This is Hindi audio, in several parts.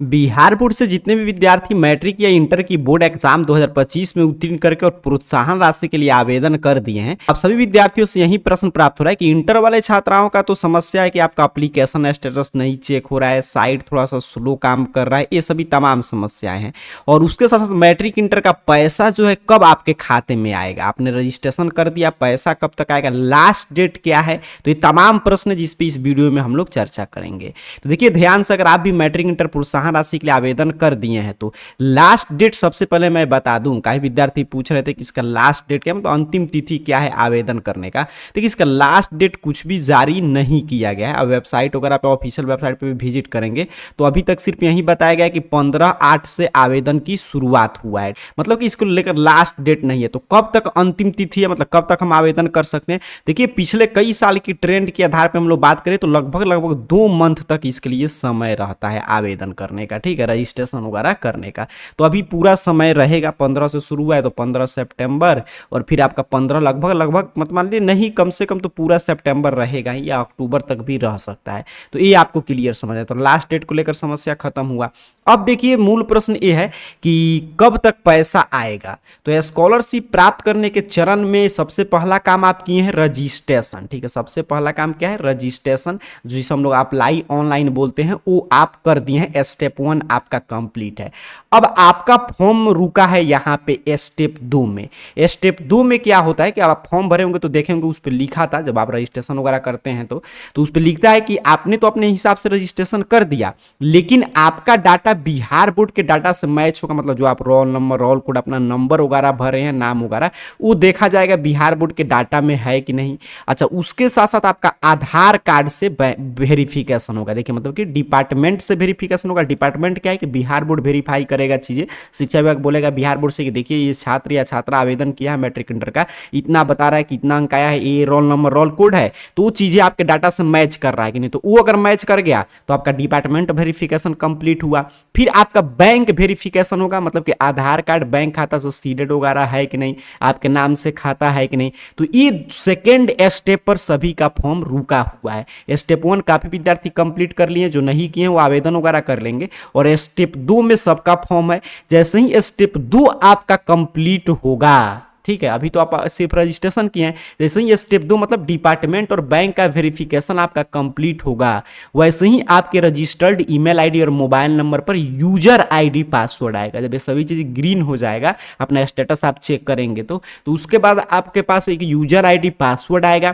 बिहार बोर्ड से जितने भी विद्यार्थी मैट्रिक या इंटर की बोर्ड एग्जाम 2025 में उत्तीर्ण करके और प्रोत्साहन राशि के लिए आवेदन कर दिए हैं, अब सभी विद्यार्थियों से यही प्रश्न प्राप्त हो रहा है कि इंटर वाले छात्राओं का तो समस्या है कि आपका एप्लीकेशन स्टेटस नहीं चेक हो रहा है, साइट थोड़ा सा स्लो काम कर रहा है, ये सभी तमाम समस्याएं हैं। और उसके साथ साथ मैट्रिक इंटर का पैसा जो है कब आपके खाते में आएगा, आपने रजिस्ट्रेशन कर दिया, पैसा कब तक आएगा, लास्ट डेट क्या है, तो ये तमाम प्रश्न जिस पे इस वीडियो में हम लोग चर्चा करेंगे। तो देखिए ध्यान से, अगर आप भी मैट्रिक इंटर प्रोत्साहन राशि के लिए आवेदन कर दिए हैं तो लास्ट डेट सबसे पहले मैं बता दूं, कई विद्यार्थी पूछ रहे थे कि इसका लास्ट डेट क्या है, मतलब अंतिम तिथि क्या है आवेदन करने का। देखिए इसका लास्ट डेट कुछ भी जारी नहीं किया गया है। अब वेबसाइट वगैरह पे, ऑफिशियल वेबसाइट पे भी विजिट करेंगे तो अभी तक सिर्फ यही बताया गया है कि 15/8 से आवेदन की शुरुआत हुआ है, मतलब कि इसको लेकर लास्ट डेट नहीं है। तो कब तक अंतिम तिथि है, मतलब कब तक हम आवेदन कर सकते हैं। देखिए पिछले कई साल की ट्रेंड के आधार पर हम लोग बात करें तो लगभग 2 मंथ तक इसके लिए समय रहता है आवेदन करने का, ठीक है, रजिस्ट्रेशन वगैरह करने का। तो अभी पूरा समय रहेगा, 15 से शुरू हुआ है तो 15 सितंबर और फिर आपका 15 लगभग मत मान लीजिए, नहीं कम से कम तो पूरा सितंबर रहेगा ही, या अक्टूबर तक भी रह सकता है। तो ये आपको क्लियर समझ है। तो लास्ट डेट को लेकर समस्या खत्म हुआ। अब देखिए मूल प्रश्न ये है कि कब तक पैसा आएगा। तो स्कॉलरशिप प्राप्त करने के चरण में सबसे पहला काम आप किए हैं रजिस्ट्रेशन, ठीक है, सबसे पहला काम क्या है, रजिस्ट्रेशन, जिसे हम लोग अप्लाई ऑनलाइन बोलते हैं, वो आप कर दिए हैं। स्टेप 1 आपका कंप्लीट है। अब आपका फॉर्म रुका है यहाँ पे स्टेप 2 में। स्टेप 2 में क्या होता है कि आप फॉर्म भरे होंगे तो देखेंगे उस पर लिखा था, जब आप रजिस्ट्रेशन वगैरह करते हैं तो उस पर लिखता है कि आपने तो अपने हिसाब से रजिस्ट्रेशन कर दिया, लेकिन आपका डाटा बिहार बोर्ड के डाटा से मैच होगा, मतलब जो आप रोल नंबर, रोल कोड, अपना नंबर वगैरह भरे हैं, नाम वगैरह, वो देखा जाएगा बिहार बोर्ड के डाटा में है कि नहीं। अच्छा, उसके साथ साथ आपका आधार कार्ड से वेरिफिकेशन होगा। देखिए मतलब कि डिपार्टमेंट से वेरिफिकेशन होगा। डिपार्टमेंट क्या है कि बिहार बोर्ड वेरीफाई करेगा चीजें। शिक्षा विभाग बोलेगा बिहार बोर्ड से कि देखिए ये छात्र या छात्रा आवेदन किया है मैट्रिक इंटर का, इतना बता रहा है कि इतना अंक आया है, ये रोल नंबर, रोल कोड है, तो वो चीजें आपके डाटा से मैच कर रहा है कि नहीं। तो वो अगर मैच कर गया तो आपका डिपार्टमेंट वेरिफिकेशन कंप्लीट हुआ। फिर आपका बैंक वेरिफिकेशन होगा, मतलब कि आधार कार्ड बैंक खाता से सीडेड वगैरह है कि नहीं, आपके नाम से खाता है कि नहीं। तो ये सेकेंड स्टेप पर सभी का फॉर्म रुका हुआ है। स्टेप 1 काफी विद्यार्थी कंप्लीट कर लिए, जो नहीं किए वो आवेदन वगैरह कर लेंगे। और स्टेप 2 में सबका फॉर्म है। जैसे ही स्टेप 2 आपका कंप्लीट होगा, ठीक है, अभी तो आप सिर्फ रजिस्ट्रेशन किए हैं, जैसे ही स्टेप 2 मतलब डिपार्टमेंट और बैंक का वेरिफिकेशन आपका कंप्लीट होगा, वैसे ही आपके रजिस्टर्ड ईमेल आईडी और मोबाइल नंबर पर यूजर आईडी पासवर्ड आएगा। जब ये सभी चीज ग्रीन हो जाएगा, अपना स्टेटस आप चेक करेंगे तो उसके बाद आपके पास एक यूजर आईडी पासवर्ड आएगा,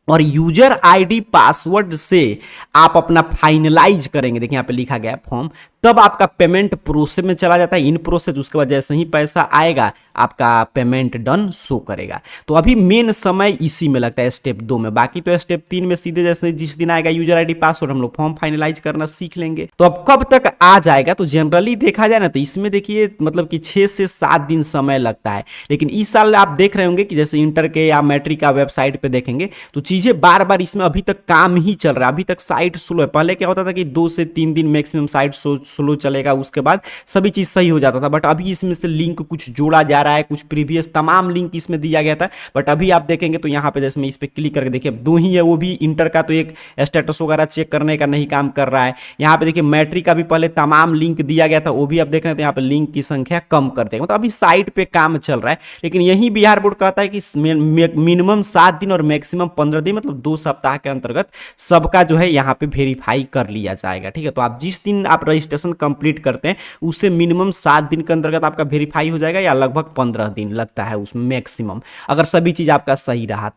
और यूजर आईडी पासवर्ड से आप अपना फाइनलाइज करेंगे। देखिए यहाँ पे लिखा गया है फॉर्म, तब आपका पेमेंट प्रोसेस में चला जाता है, इन प्रोसेस। उसके बाद जैसे ही पैसा आएगा आपका पेमेंट डन शो करेगा। तो अभी मेन समय इसी में लगता है स्टेप 2 में। बाकी तो स्टेप 3 में सीधे जैसे जिस दिन आएगा यूजर आईडी पासवर्ड, हम लोग फॉर्म फाइनलाइज करना सीख लेंगे। तो अब कब तक आ जाएगा, तो जनरली देखा जाए ना तो इसमें देखिए मतलब कि 6 से 7 दिन समय लगता है। लेकिन इस साल आप देख रहे होंगे कि जैसे इंटर के या मैट्रिक का वेबसाइट पे देखेंगे तो चीजें बार बार इसमें अभी तक काम ही चल रहा है। अभी तक साइट स्लो है। पहले क्या होता था कि 2 से 3 दिन मैक्सिमम साइट स्लो चलेगा, उसके बाद सभी चीज सही हो जाता था। बट अभी इसमें से लिंक कुछ जोड़ा जा रहा है, कुछ प्रीवियस तमाम लिंक इसमें दिया गया था। बट अभी आप देखेंगे तो यहाँ पे जैसे मैं इस पे क्लिक करके देखिए, 2 ही है, वो भी इंटर का, तो एक स्टेटस वगैरह चेक करने का नहीं काम कर रहा है। यहाँ पे देखिए मैट्रिक का भी पहले तमाम लिंक दिया गया था, वो भी आप देख रहे हैं, तो यहाँ पे लिंक की संख्या कम कर देगा। मतलब अभी साइट पे काम चल रहा है। लेकिन यही बिहार बोर्ड कहता है कि मिनिमम 7 दिन और मैक्सिमम 15 दिन, मतलब 2 सप्ताह के अंतर्गत सबका जो है यहाँ पे वेरीफाई कर लिया जाएगा, ठीक है। तो आप जिस दिन आप रजिस्ट्रेशन कंप्लीट करते हैं उससे मिनिमम 7 दिन के अंतर्गत आपका वेरीफाई हो जाएगा, या लगभग 15 दिन लगता है उसमें मैक्सिमम, अगर सभी चीज आपका सही रहा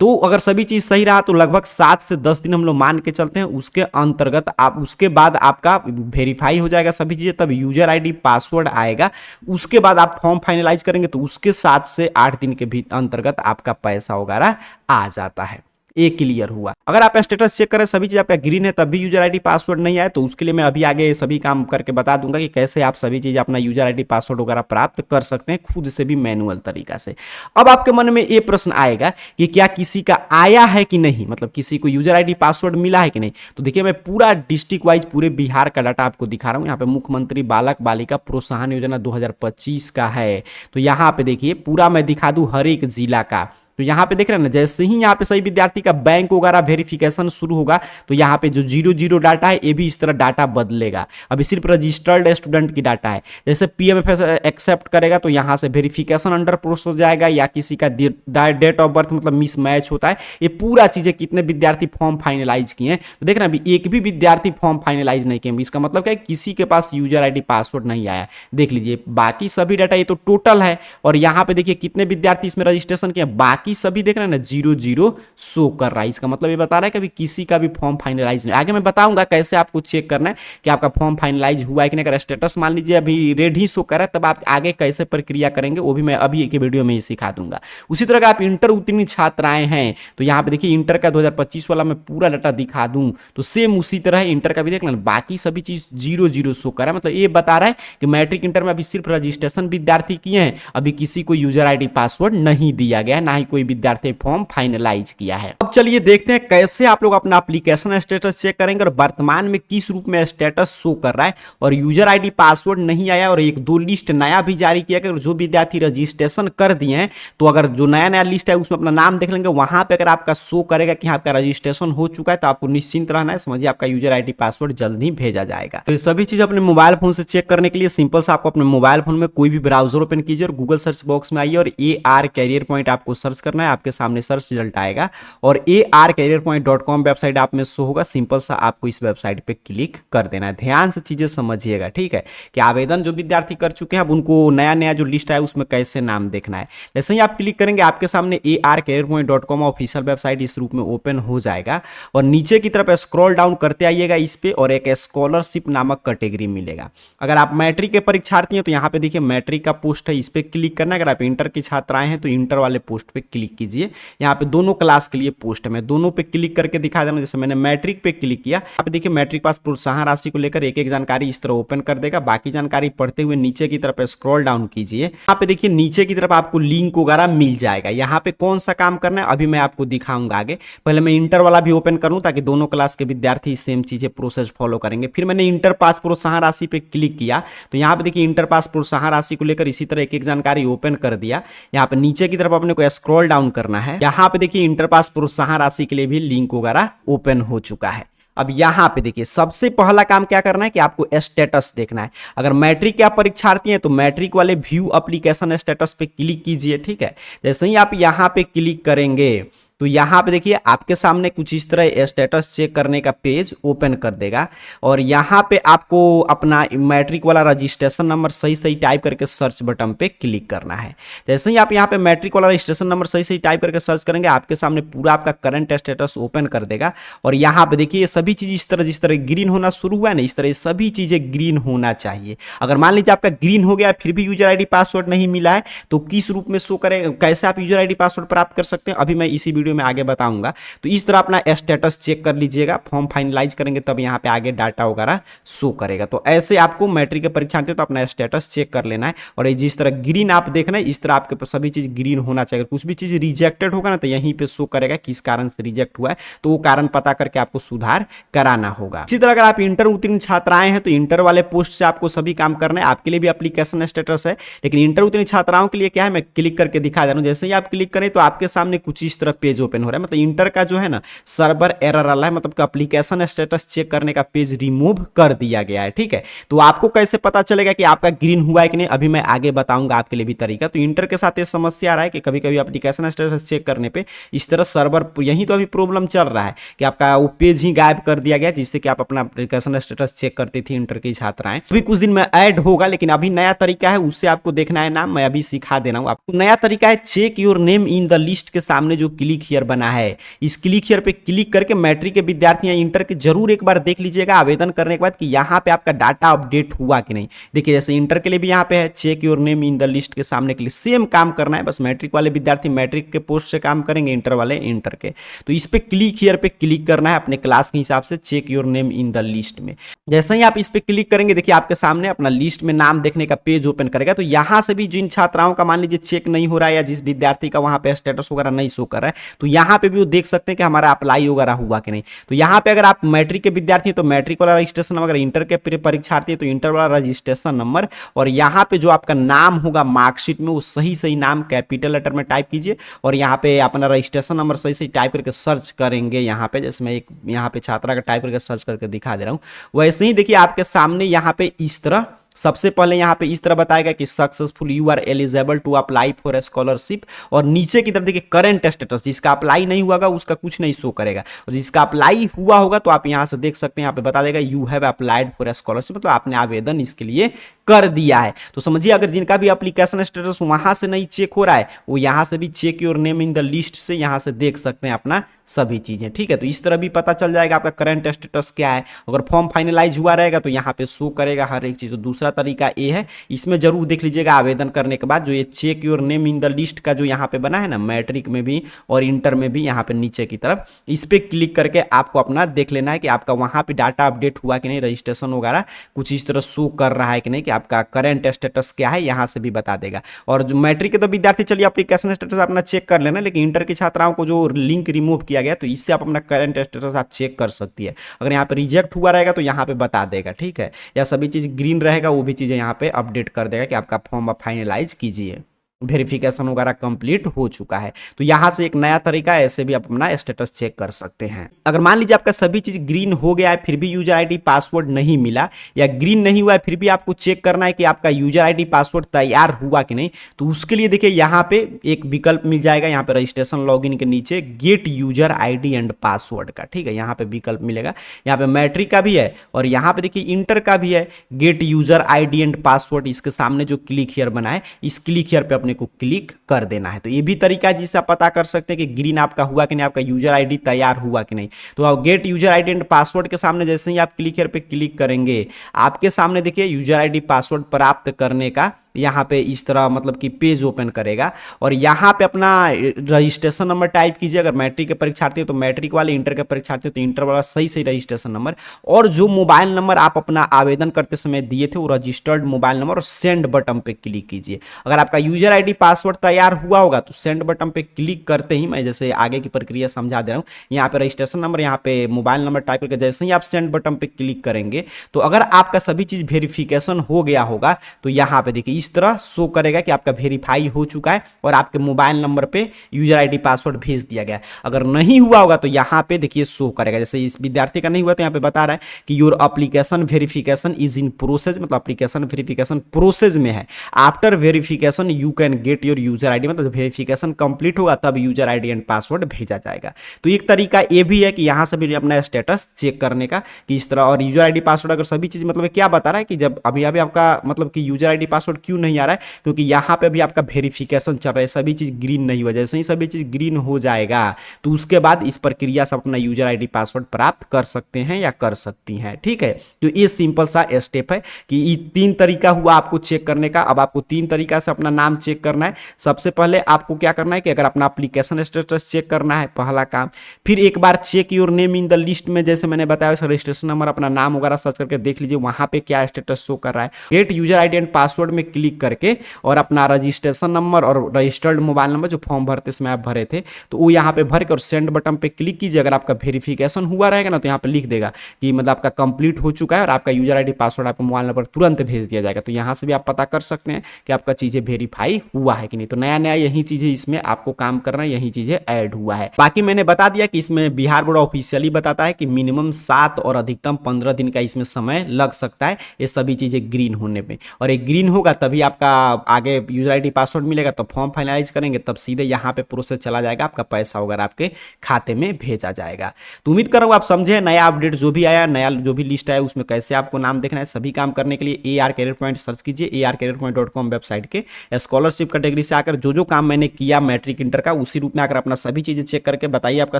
तो अगर सभी चीज सही रहा तो लगभग 7 से 10 दिन हम लोग मान के चलते हैं। उसके अंतर्गत आप, उसके बाद आपका वेरीफाई हो जाएगा सभी चीजें, तब यूजर आईडी पासवर्ड आएगा। उसके बाद आप फॉर्म फाइनलाइज करेंगे तो उसके 7 से 8 दिन के भी अंतर्गत आपका पैसा वगैरह आ जाता है। ये क्लियर हुआ। अगर आप स्टेटस चेक करें सभी चीज आपका ग्रीन है, तब भी यूजर आईडी पासवर्ड नहीं आए, तो उसके लिए मैं अभी आगे सभी काम करके बता दूंगा कि कैसे आप सभी चीज अपना यूजर आईडी पासवर्ड वगैरह प्राप्त कर सकते हैं, खुद से भी मैनुअल तरीका से। अब आपके मन में ये प्रश्न आएगा कि क्या किसी का आया है कि नहीं, मतलब किसी को यूजर आईडी पासवर्ड मिला है कि नहीं। तो देखिए मैं पूरा डिस्ट्रिक्ट वाइज पूरे बिहार का डाटा आपको दिखा रहा हूँ। यहाँ पे मुख्यमंत्री बालक बालिका प्रोत्साहन योजना 2025 का है, तो यहाँ पे देखिए पूरा मैं दिखा दूं हर एक जिला का। तो यहाँ पे देख रहे हैं ना, जैसे ही यहाँ पे सही विद्यार्थी का बैंक वगैरह वेरिफिकेशन शुरू होगा तो यहाँ पे जो 00 डाटा है ये भी इस तरह डाटा बदलेगा। अभी सिर्फ रजिस्टर्ड स्टूडेंट की डाटा है। जैसे पीएमएफएस एक्सेप्ट करेगा तो यहाँ से वेरिफिकेशन अंडर प्रोसेस हो जाएगा, या किसी का डेट ऑफ बर्थ मतलब मिसमैच होता है। ये पूरा चीजें कितने विद्यार्थी फॉर्म फाइनलाइज किए हैं तो देख रहे हैं अभी एक भी विद्यार्थी फॉर्म फाइनलाइज नहीं किए। इसका मतलब क्या है, किसी के पास यूजर आईडी पासवर्ड नहीं आया। देख लीजिए बाकी सभी डाटा ये तो टोटल है, और यहाँ पे देखिए कितने विद्यार्थी इसमें रजिस्ट्रेशन किए, बाकी सभी देख रहे हैं ना 00 शो कर रहा है। इसका मतलब ये बता रहा है कि अभी किसी का भी फॉर्म फाइनलाइज नहीं। आगे मैं बताऊंगा कैसे आपको चेक करना है कि आपका फॉर्म फाइनलाइज हुआ है कि नहीं। अगर स्टेटस मान लीजिए अभी रेड ही शो कर रहा है तब आप आगे कैसे प्रक्रिया करेंगे वो भी मैं अभी के वीडियो में ही सिखा दूंगा। उसी तरह का आप इंटर उत्तीर्ण छात्राएं हैं तो यहाँ पे देखिए इंटर का 2025 वाला मैं पूरा डाटा दिखा दूं तो सेम उसी तरह इंटर का भी देख लेना, बाकी सभी चीज 00 शो कर रहा है। मतलब ये बता रहा है कि मैट्रिक इंटर में अभी सिर्फ रजिस्ट्रेशन विद्यार्थी किए हैं, अभी किसी को यूजर आईडी पासवर्ड नहीं दिया गया, ना ही कोई विद्यार्थी फॉर्म फाइनलाइज किया है। अब चलिए देखते हैं कैसे आप लोग अपना एप्लीकेशन स्टेटस चेक करेंगे और वर्तमान में किस रूप में स्टेटस शो कर रहा है, और यूजर आईडी पासवर्ड नहीं आया। और एक दो लिस्ट नया भी जारी किया कि जो विद्यार्थी रजिस्ट्रेशन कर दिए हैं तो अगर जो नया नया लिस्ट है उसमें अपना नाम देख लेंगे, वहां पे अगर आपका शो करेगा कि आपका रजिस्ट्रेशन हो चुका है तो आपको निश्चिंत रहना है, समझिए आपका यूजर आईडी पासवर्ड जल्द ही भेजा जाएगा। तो ये सभी चीज अपने मोबाइल फोन से चेक करने के लिए सिंपल से आपको अपने मोबाइल फोन में कोई भी ब्राउजर ओपन कीजिए और गूगल सर्च बॉक्स में आइए और AR कैरियर पॉइंट आपको सर्च करना है। आपके सामने सर्च रिजल्ट आएगा और arcareerpoint.com वेबसाइट आप में शो होगा। सिंपल सा आपको इस वेबसाइट पे क्लिक कर देना है। ध्यान से चीजें समझिएगा, ठीक है, कि आवेदन जो विद्यार्थी कर चुके हैं अब उनको नया नया जो लिस्ट है उसमें कैसे नाम देखना है। जैसे ही आप क्लिक करेंगे आपके सामने arcareerpoint.com ऑफिशियल वेबसाइट इस रूप में ओपन हो जाएगा और नीचे की तरफ स्क्रॉल डाउन करते आइएगा इस पे और एक स्कॉलरशिप नामक कैटेगरी मिलेगा। अगर आप मैट्रिक के परीक्षार्थी हैं तो यहाँ पे देखिए मैट्रिक का पोस्ट है, इस पे क्लिक करना है। अगर आप इंटर की छात्राएं हैं तो इंटर वाले पोस्ट पे क्लिक कीजिए। यहाँ पे दोनों क्लास के लिए पोस्ट है, मैं दोनों पे क्लिक करके दिखा देना। जैसे मैंने मैट्रिक पे क्लिक किया, यहाँ पे देखिए मैट्रिक पास प्रोत्साहन राशि को लेकर एक एक जानकारी इस तरह ओपन कर देगा। बाकी जानकारी पढ़ते हुए नीचे की तरफ स्क्रॉल डाउन कीजिए, यहाँ पे देखिए नीचे की तरफ आपको लिंक वगैरह मिल जाएगा। यहाँ पे कौन सा काम करना है अभी मैं आपको दिखाऊंगा आगे। पहले मैं इंटर वाला भी ओपन करूं ताकि दोनों क्लास के विद्यार्थी सेम चीजें प्रोसेस फॉलो करेंगे। फिर मैंने इंटर पास प्रोत्साहन राशि पे क्लिक किया तो यहाँ पे देखिए इंटर पास प्रोत्साहन राशि को लेकर इसी तरह एक एक जानकारी ओपन कर दिया। यहाँ पे नीचे की तरफ अपने को स्क्रॉल डाउन करना है। यहाँ पे देखिए इंटर पास प्रोत्साहन राशि के लिए भी लिंक वगैरह ओपन हो चुका है। अब यहाँ पे देखिए सबसे पहला काम क्या करना है कि आपको स्टेटस देखना है। अगर मैट्रिक के आप परीक्षार्थी हैं तो मैट्रिक वाले व्यू एप्लीकेशन स्टेटस पे क्लिक कीजिए, ठीक है। जैसे ही आप यहाँ पे क्लिक करेंगे तो यहाँ पे देखिए आपके सामने कुछ इस तरह स्टेटस चेक करने का पेज ओपन कर देगा और यहाँ पे आपको अपना मैट्रिक वाला रजिस्ट्रेशन नंबर सही सही टाइप करके सर्च बटन पे क्लिक करना है। जैसे ही आप यहाँ पे मैट्रिक वाला रजिस्ट्रेशन नंबर सही सही टाइप करके सर्च करेंगे आपके सामने पूरा आपका करंट स्टेटस ओपन कर देगा और यहाँ पे देखिए ये सभी चीज इस तरह जिस तरह ग्रीन होना शुरू हुआ है ना, इस तरह सभी चीजें ग्रीन होना चाहिए। अगर मान लीजिए आपका ग्रीन हो गया फिर भी यूजर आईडी पासवर्ड नहीं मिला है तो किस रूप में शो करें, कैसे आप यूजर आईडी पासवर्ड प्राप्त कर सकते हैं अभी मैं इसी वीडियो में आगे बताऊंगा। तो इस तरह अपना स्टेटस चेक कर लीजिएगा, फॉर्म फाइनलाइज करेंगे तब यहाँ पे आगे डाटा वगैरह शो करेगा। तो ऐसे आपको मैट्रिक के परीक्षा तो अपना स्टेटस चेक कर लेना है और जिस तरह ग्रीन आप देख रहे हैं इस तरह आपके सभी चीज ग्रीन होना चाहिए। कुछ भी चीज रिजेक्टेड होगा ना तो यहीं पे शो करेगा किस कारण से रिजेक्ट हुआ है, तो वो कारण पता करके आपको सुधार कराना होगा। इसी तरह अगर आप इंटर उत्तीर्ण छात्राएं हैं तो इंटर वाले पोस्ट से आपको सभी काम करना है। आपके लिए भी एप्लीकेशन स्टेटस है लेकिन इंटर उत्तीर्ण छात्राओं के लिए क्या है मैं क्लिक करके दिखा दे रहा हूं। जैसे ही आप क्लिक करें तो आपके सामने कुछ इस तरह पेज ओपन हो रहा है। मतलब इंटर का जो है ना सर्वर एरर वाला है, मतलब एप्लीकेशन स्टेटस चेक करने का पेज रिमूव कर दिया गया है, ठीक है। तो आपको कैसे पता चलेगा कि आपका ग्रीन हुआ है कि नहीं अभी मैं आगे बताऊंगा आपके लिए भी तरीका। तो इंटर के साथ ये समस्या आ रहा है कि कभी कभी एप्लीकेशन स्टेटस चेक करने पे इस तरह सर्वर यही तो अभी प्रॉब्लम चल रहा है कि आपका वो पेज ही गायब कर दिया गया जिससे कि आप अपना एप्लीकेशन स्टेटस चेक करती थी इंटर की छात्राएं। अभी कुछ दिन में ऐड होगा लेकिन अभी नया तरीका है उससे आपको देखना है नाम, मैं अभी सिखा दे रहा हूं आपको। नया तरीका है check your name in the list के सामने जो क्लिक हियर बना है, इस क्लिक हियर पे क्लिक करके मैट्रिक के विद्यार्थी या इंटर के जरूर एक बार देख लीजिएगा आवेदन करने के बाद कि यहाँ पे आपका डाटा अपडेट हुआ कि नहीं। देखिए जैसे इंटर के लिए भी यहाँ पे है check your name in the list के सामने के लिए सेम काम करना है, बस मैट्रिक वाले विद्यार्थी मैट्रिक के पोस्ट से काम करेंगे, इंटर वाले इंटर के। तो इस पे क्लिक हियर पे क्लिक करना है अपने क्लास के हिसाब से check your name in the list में। जैसे ही आप इस पे क्लिक करेंगे देखिए आपके सामने अपना लिस्ट में नाम देखने का पेज ओपन करेगा। तो यहाँ से भी जिन छात्राओं का मान लीजिए चेक नहीं हो रहा है या जिस विद्यार्थी का वहां पे स्टेटस वगैरह नहीं शो कर रहा है तो यहाँ पे भी वो देख सकते हैं कि हमारा अप्लाई वगैरह हुआ कि नहीं। तो यहाँ पे अगर आप मैट्रिक के विद्यार्थी हैं तो मैट्रिक वाला रजिस्ट्रेशन नंबर, अगर इंटर के परीक्षार्थी है तो इंटर वाला रजिस्ट्रेशन नंबर, और यहाँ पे जो आपका नाम होगा मार्कशीट में वो सही सही नाम कैपिटल लेटर में टाइप कीजिए, और यहाँ पे अपना रजिस्ट्रेशन नंबर सही सही टाइप करके सर्च करेंगे। यहाँ पे जैसे मैं एक यहाँ पे छात्रा का टाइप करके सर्च करके दिखा दे रहा हूँ, वैसे ही देखिए आपके सामने यहाँ पे इस तरह सबसे पहले यहाँ पे इस तरह बताएगा कि successful you are eligible to apply for a scholarship, और नीचे की तरफ देखिए करंट स्टेटस, जिसका अप्लाई नहीं हुआ उसका कुछ नहीं शो करेगा, और जिसका अप्लाई हुआ होगा तो आप यहाँ से देख सकते हैं, यहाँ पे बता देगा you have applied for a scholarship, मतलब आपने आवेदन इसके लिए कर दिया है। तो समझिए अगर जिनका भी एप्लीकेशन स्टेटस वहां से नहीं चेक हो रहा है वो यहां से भी check your name in the list से यहां से देख सकते हैं अपना सभी चीजें, ठीक है। तो इस तरह भी पता चल जाएगा आपका करंट स्टेटस क्या है। अगर फॉर्म फाइनलाइज हुआ रहेगा तो यहाँ पे शो करेगा हर एक चीज। तो दूसरा तरीका ये है, इसमें जरूर देख लीजिएगा आवेदन करने के बाद जो ये check your name in the list का जो यहाँ पे बना है ना, मैट्रिक में भी और इंटर में भी, यहाँ पे नीचे की तरफ इस पे क्लिक करके आपको अपना देख लेना है कि आपका वहां पे डाटा अपडेट हुआ कि नहीं, रजिस्ट्रेशन वगैरह कुछ इस तरह शो कर रहा है कि नहीं, कि आपका करंट स्टेटस क्या है, यहाँ से भी बता देगा। और जो मैट्रिक के तो विद्यार्थी चलिए एप्लीकेशन स्टेटस अपना चेक कर लेना, लेकिन इंटर की छात्राओं को जो लिंक रिमूव किया गया तो इससे आप अपना करंट स्टेटस आप चेक कर सकती है। अगर यहाँ पे रिजेक्ट हुआ रहेगा तो यहाँ पे बता देगा, ठीक है, या सभी चीज ग्रीन रहेगा वो भी चीजें यहाँ पे अपडेट कर देगा कि आपका फॉर्म आप फाइनलाइज कीजिए, वेरिफिकेशन वगैरह कंप्लीट हो चुका है। तो यहां से एक नया तरीका है, ऐसे भी आप अपना स्टेटस चेक कर सकते हैं। अगर मान लीजिए आपका सभी चीज ग्रीन हो गया है फिर भी यूजर आईडी पासवर्ड नहीं मिला, या ग्रीन नहीं हुआ है फिर भी आपको चेक करना है कि आपका यूजर आईडी पासवर्ड तैयार हुआ कि नहीं, तो उसके लिए देखिए यहाँ पे एक विकल्प मिल जाएगा, यहाँ पे रजिस्ट्रेशन लॉगिन के नीचे gate user ID and password का, ठीक है, यहाँ पे विकल्प मिलेगा। यहाँ पे मैट्रिक का भी है और यहाँ पे देखिए इंटर का भी है, gate user ID and password. इसके सामने जो क्लिक हियर बना है इस क्लिक हियर पे अपने को क्लिक कर देना है। तो ये भी तरीका है जिससे आप पता कर सकते हैं कि ग्रीन आपका हुआ कि नहीं, आपका यूजर आईडी तैयार हुआ कि नहीं। तो आप gate user ID and password के सामने जैसे ही आप क्लिक हियर पे क्लिक करेंगे आपके सामने देखिए यूजर आईडी पासवर्ड प्राप्त करने का यहाँ पे इस तरह मतलब कि पेज ओपन करेगा, और यहाँ पे अपना रजिस्ट्रेशन नंबर टाइप कीजिए। अगर मैट्रिक के परीक्षार्थी हो तो मैट्रिक वाले, इंटर के परीक्षार्थी हो तो इंटर वाला सही सही रजिस्ट्रेशन नंबर, और जो मोबाइल नंबर आप अपना आवेदन करते समय दिए थे वो रजिस्टर्ड मोबाइल नंबर, और सेंड बटन पे क्लिक कीजिए। अगर आपका यूजर आईडी पासवर्ड तैयार हुआ होगा तो सेंड बटन पे क्लिक करते ही, मैं जैसे आगे की प्रक्रिया समझा दे रहा हूँ, यहाँ पे रजिस्ट्रेशन नंबर, यहाँ पे मोबाइल नंबर टाइप करके जैसे ही आप सेंड बटन पे क्लिक करेंगे तो अगर आपका सभी चीज वेरिफिकेशन हो गया होगा तो यहाँ पे देखिए इस तरह शो करेगा कि आपका वेरीफाई हो चुका है और आपके मोबाइल नंबर पे यूजर आईडी पासवर्ड भेज दिया गया। अगर नहीं हुआ होगा तो यहाँ पे देखिए शो करेगा, जैसे इस विद्यार्थी का नहीं हुआ तो यहाँ पे बता रहा है कि your application verification is in process, मतलब एप्लीकेशन वेरिफिकेशन प्रोसेस में है। After verification you can get your user ID, मतलब वेरिफिकेशन कंप्लीट होगा तब यूजर आईडी एंड पासवर्ड भेजा जाएगा। तो एक तरीका ये भी है कि यहाँ से भी अपना स्टेटस चेक करने का कि इस तरह, और यूजर आईडी पासवर्ड अगर सभी चीज मतलब क्या बता रहा है कि जब अभी आपका मतलब कि यूजर आईडी पासवर्ड क्यों नहीं आ रहा है, क्योंकि यहाँ पे भी आपका वेरिफिकेशन चल रहा है, सभी चीज ग्रीन नहीं हुआ। जैसे ही सभी चीज ग्रीन हो जाएगा तो उसके बाद इस प्रक्रिया से अपना यूजर आईडी पासवर्ड प्राप्त कर सकते हैं या कर सकती हैं, ठीक है। तो ये सिंपल सा स्टेप है कि ये 3 तरीका हुआ आपको चेक करने का। अब आपको 3 तरीका से अपना नाम चेक करना है। सबसे पहले आपको क्या करना है कि अगर अपना एप्लीकेशन स्टेटस चेक करना है, पहला काम। फिर एक बार check your name in the list में जैसे मैंने बताया रजिस्ट्रेशन नंबर, अपना नाम वगैरह सर्च करके देख लीजिए वहां पे क्या स्टेटस शो कर रहा है। Gate user ID and password में क्लिक करके और अपना रजिस्ट्रेशन नंबर और रजिस्टर्ड मोबाइल नंबर जो फॉर्म भरते समय आप भरे थे तो वो यहाँ पे भर के और सेंड बटन पे क्लिक कीजिए। अगर आपका वेरिफिकेशन हुआ रहेगा ना तो यहाँ पे लिख देगा कि मतलब आपका कंप्लीट हो चुका है और आपका यूजर आईडी पासवर्ड आपको मोबाइल नंबर तुरंत भेज दिया जाएगा। तो यहाँ से भी आप पता कर सकते हैं कि आपका चीजें वेरीफाई हुआ है कि नहीं। तो नया नया यही चीजें इसमें आपको काम करना है, यही चीजें ऐड हुआ है। बाकी मैंने बता दिया कि इसमें बिहार बोर्ड ऑफिशियली बताता है कि मिनिमम 7 और अधिकतम 15 दिन का इसमें समय लग सकता है ये सभी चीजें ग्रीन होने में, और एक ग्रीन होगा तभी आपका आगे यूजर आईडी पासवर्ड मिलेगा। तो फॉर्म फाइनलाइज करेंगे तब सीधे यहाँ पे प्रोसेस चला जाएगा, आपका पैसा वगैरह आपके खाते में भेजा जाएगा। तो उम्मीद कर रहा हूँ आप समझे नया अपडेट जो भी आया, नया जो भी लिस्ट आया उसमें कैसे आपको नाम देखना है। सभी काम करने के लिए AR कैरियर पॉइंट सर्च कीजिए, arcareerpoint.com वेबसाइट के स्कॉलरशिप कैटेगरी से आकर जो काम मैंने किया मैट्रिक इंटर का उसी रूप में आकर अपना सभी चीजें चेक करके बताइए आपका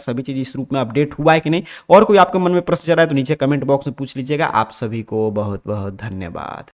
सभी चीज इस रूप में अपडेट हुआ है कि नहीं। और कोई आपके मन में प्रश्न चल रहा है तो नीचे कमेंट बॉक्स में पूछ लीजिएगा। आप सभी को बहुत बहुत धन्यवाद।